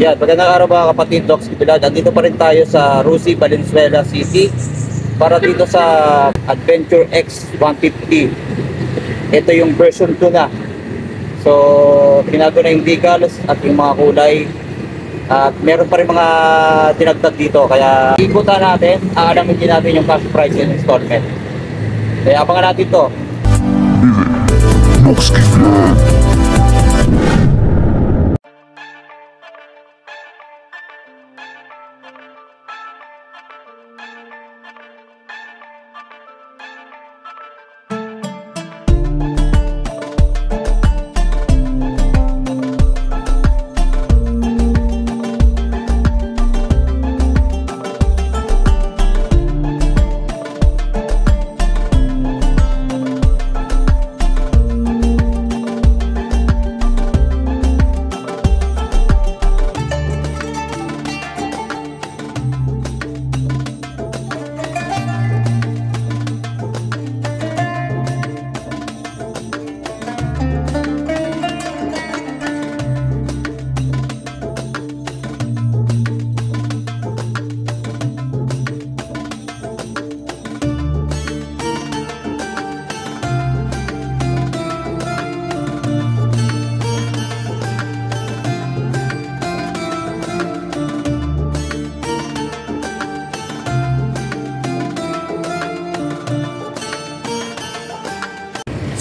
Yan, magandang araw mga kapatid, Docs Kibilad. Andito pa rin tayo sa Rusi, Valenzuela City para dito sa Adventure X 150. Ito yung version 2 na. So, tinago na yung decals at yung mga kulay. At meron pa rin mga dinagdag dito. Kaya ikutan natin, aalamin din natin yung cash price and installment. Kaya abangan natin to. Docs Kibilad.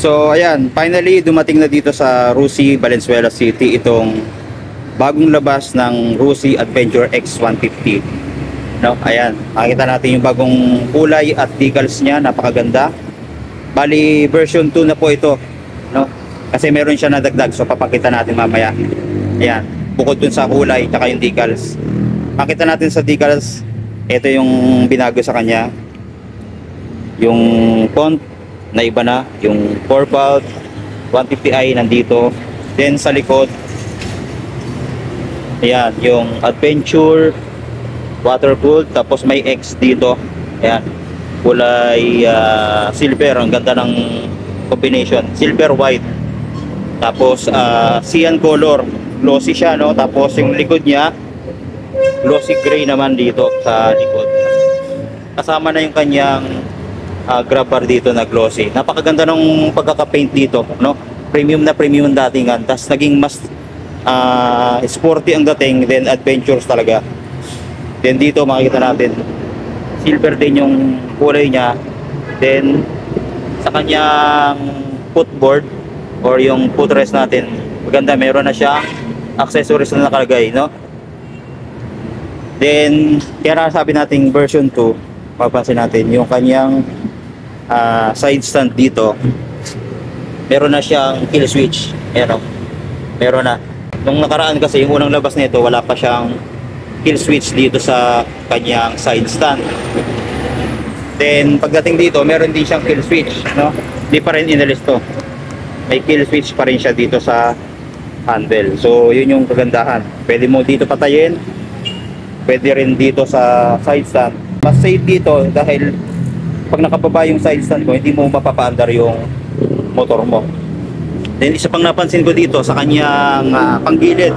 So ayan, finally dumating na dito sa Rusi, Valenzuela City itong bagong labas ng Rusi Adventure X 150. No, ayan, makikita natin yung bagong kulay at decals niya, napakaganda. Bali version 2 na po ito, no? Kasi meron siya nadagdag, so papakita natin mamaya. Ayan, bukod dun sa kulay at yung decals. Makita natin sa decals, ito yung binago sa kanya. Yung font na iba na, yung 4-valve 150i nandito. Then sa likod, ayan, yung Adventure water-cooled, tapos may X dito. Ayan, kulay silver, ang ganda ng combination, silver white. Tapos cyan color, glossy siya, no? Tapos yung likod niya glossy gray naman dito sa likod. Kasama na yung kanyang grab bar dito na glossy. Napakaganda ng pagkaka-paint dito, no? Premium na premium datingan, tas naging mas sporty ang dating, then adventures talaga. Then dito makikita natin silver din yung kulay niya. Then sa kanyang footboard or yung footrest natin, maganda, meron na siya accessories na nakalagay, no? Then kaya sabi natin version 2, mapapansin natin yung kanyang side stand dito, meron na siyang kill switch. Meron na. Nung nakaraan kasi, yung unang labas nito, wala pa siyang kill switch dito sa kanyang side stand. Then pagdating dito, meron din siyang kill switch, no? Hindi pa rin inalis to, may kill switch pa rin siya dito sa handle. So yun yung kagandahan, pwede mo dito patayin, pwede rin dito sa side stand. Mas safe dito dahil pag nakababa yung side stand ko, hindi mo mapapaandar yung motor mo. Then isa pang napansin ko dito sa kanyang panggilid,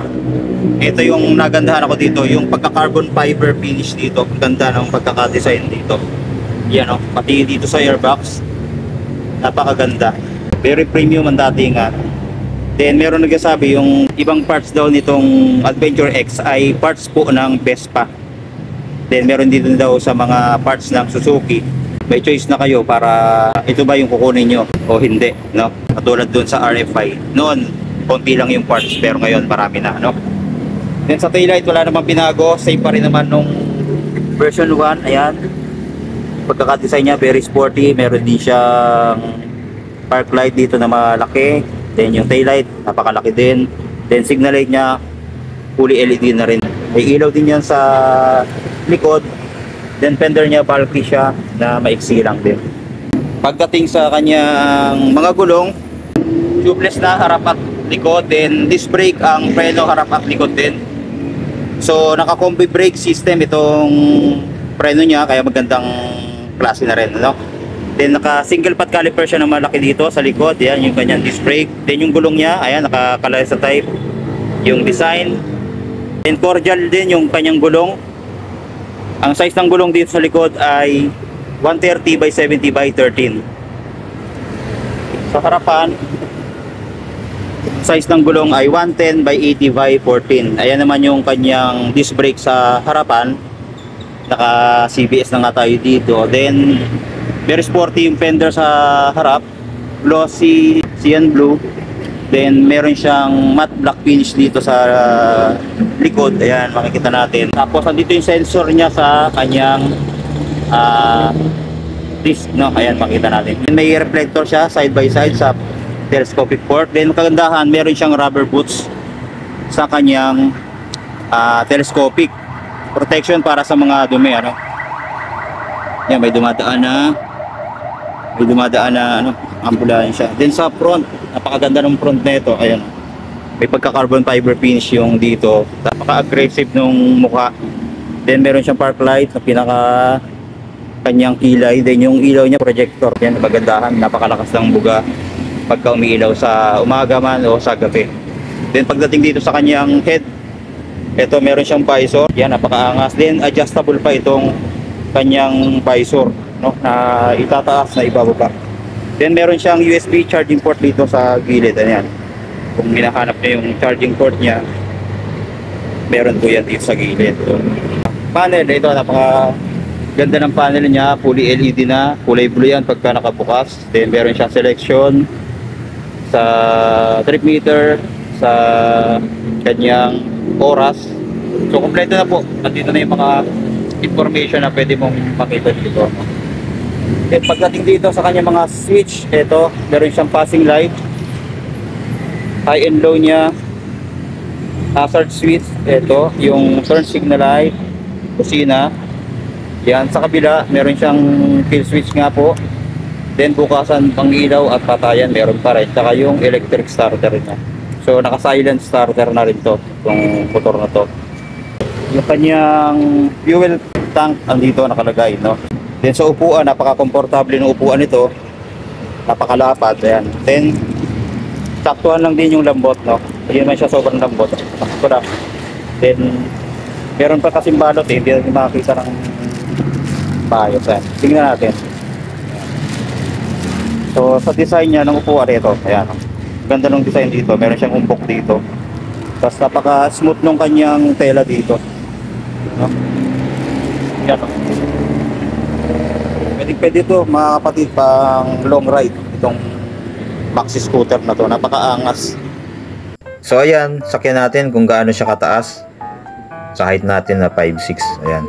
ito yung nagandahan ako dito, yung pagka-carbon fiber finish dito. Ang ganda ng pagkaka-design dito. Yan, pati dito sa airbox, napakaganda. Very premium ang datingan. Then meron nagsasabi yung ibang parts daw nitong Adventure X ay parts po ng Vespa. Then meron dito daw sa mga parts ng Suzuki. May choice na kayo para ito ba yung kukunin nyo o hindi, no? Katulad dun sa RFI, noon konti lang yung parts, pero ngayon marami na, no? Then sa taillight, wala namang binago, same pa rin naman nung version 1. Ayan, pagkaka-design niya very sporty. Meron din siyang park light dito na malaki. Then yung taillight, napakalaki din. Then signal light niya, fully LED na rin. May ilaw din yan sa likod. Then fender niya, bulky siya na maiksi lang din. Pagdating sa kanyang mga gulong, tubeless na harap at likod. Then disc brake ang preno, harap at likod din. So naka-combi brake system itong preno niya, kaya magandang klase na rin, no? Then naka single pot caliper siya na malaki dito sa likod. Yan yung kanyang disc brake. Then yung gulong niya, ayan, naka-kalesa type yung design. Then cordial din yung kanyang gulong. Ang size ng gulong dito sa likod ay 130 by 70 by 13. Sa harapan, size ng gulong ay 110 by 80 by 14. Ayan naman yung kanyang disc brake sa harapan. Naka CBS na nga tayo dito. Then very sporty yung fender sa harap, glossy cyan blue. Then meron siyang matte black finish dito sa likod. Ayan, makikita natin. Tapos andito yung sensor niya sa kanyang disc, no? Ayan, makita natin. May reflector siya side by side sa telescopic port. Then kagandahan, meron siyang rubber boots sa kanyang telescopic protection para sa mga dumi, ano. Yan, may dumadaan na ano, ambulansya. Then sa front, napakaganda ng front nito. Ayan, may pagka-carbon fiber finish yung dito. Napaka-aggressive nung mukha. Then meron siyang park light na pinaka kanyang kilay. Then yung ilaw niya projector. Yan, magandahan, napakalakas ng buga pagka umiilaw sa umaga man o sa gabi. Then pagdating dito sa kanyang head, ito meron siyang visor. Yan, napakaangas. Then adjustable pa itong kanyang visor, no, na itataas na ibababa. Then meron siyang USB charging port dito sa gilid. Ayan, kung hinahanap niyo yung charging port niya, meron po yan dito sa gilid. So, panel, ito napaka ganda ng panel niya, fully LED na, kulay blue yan pagka nakabukas. Then meron siyang selection sa trip meter, sa kanyang oras. So kompleto na po, nandito na yung mga information na pwede mong makita dito. Then pagdating dito sa kanyang mga switch, ito, meron siyang passing light, high and low niya, hazard switch, ito, yung turn signal light, kusina. Yan, sa kabila, meron siyang kill switch nga po. Then bukasan pang ilaw at patayan, meron pa rin. Saka yung electric starter niya. So naka-silent starter na rin to, itong motor na to. Yung kanyang fuel tank andito nakalagay, no. Then sa upuan, napaka-komportable ng upuan nito. Napakalapat, ayan. Then saktuhan lang din yung lambot, no. Hindi naman siya sobrang lambot. Sakto lang. Then meron pa kasing balot eh, hindi natin makakita ng paayos. Tingnan natin. So sa design niya ng upuan ito, ayan. Ganda ng design dito, meron siyang umbok dito. Tapos napaka-smooth nung kanyang tela dito. No? Yan. Pwede ito mga kapatid pang long ride, itong maxi scooter na to, napakaangas. So ayan, sakyan natin kung gaano siya kataas. Sa height natin na 5'6", ayan.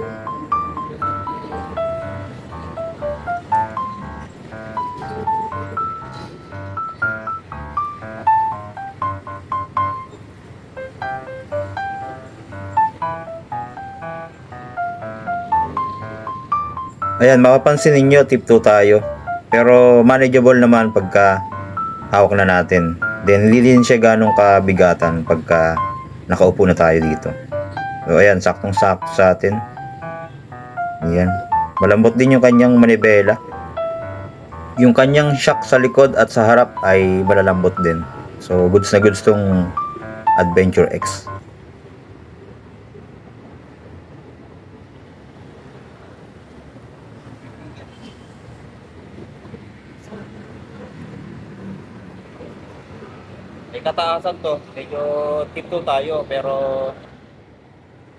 Ayan, mapapansin ninyo, tip 2 tayo. Pero manageable naman pagka hawak na natin. Then, hindi din siya ganong kabigatan pagka nakaupo na tayo dito. So, ayan, saktong-sakto sa atin. Ayan. Malambot din yung kanyang manibela. Yung kanyang shock sa likod at sa harap ay malalambot din. So, goods na goods tong Adventure X. May kataasan to, medyo tip 2 tayo, pero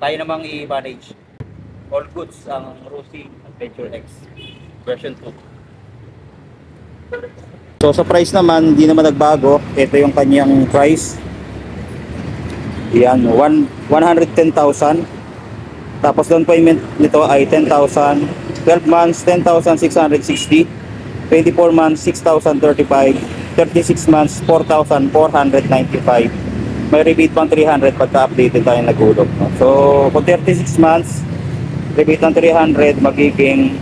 tayo namang i-manage. All goods ang Rossi Adventure X version 2. So sa price naman, hindi naman nagbago. Ito yung kanyang price. Yan, 110,000. Tapos down payment nito ay 10,000. 12 months, 10,660. 24 months, 6,035. 36 months, 4,495. May rebate pang 300 pagka-updated tayo nagulog, no? So, kung 36 months, rebate ng 300, magiging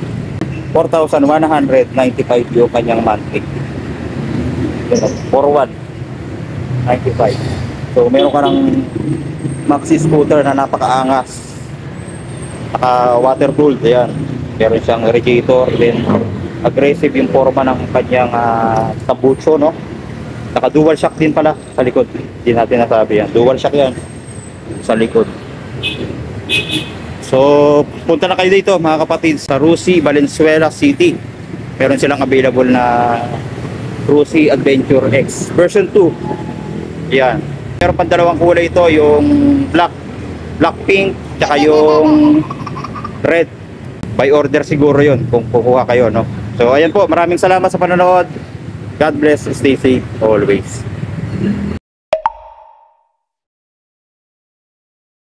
4,195 yung kanyang monthly. 4,195. So, meron ka ng maxi scooter na napakaangas. Naka-water-cooled, ayan. Meron siyang radiator, then aggressive yung forma ng kanyang tambucho, no? Naka dual shock din pala sa likod. Hindi natin nasabi yan. Dual shock yan sa likod. So, punta na kayo dito mga kapatid sa Rusi, Valenzuela City. Meron silang available na Rusi Adventure X version 2. Yan. Meron pang dalawang kulay ito, yung black pink, tsaka yung red. By order siguro yun kung kukuha kayo, no? So, ayan po. Maraming salamat sa panonood. God bless. Stay safe always.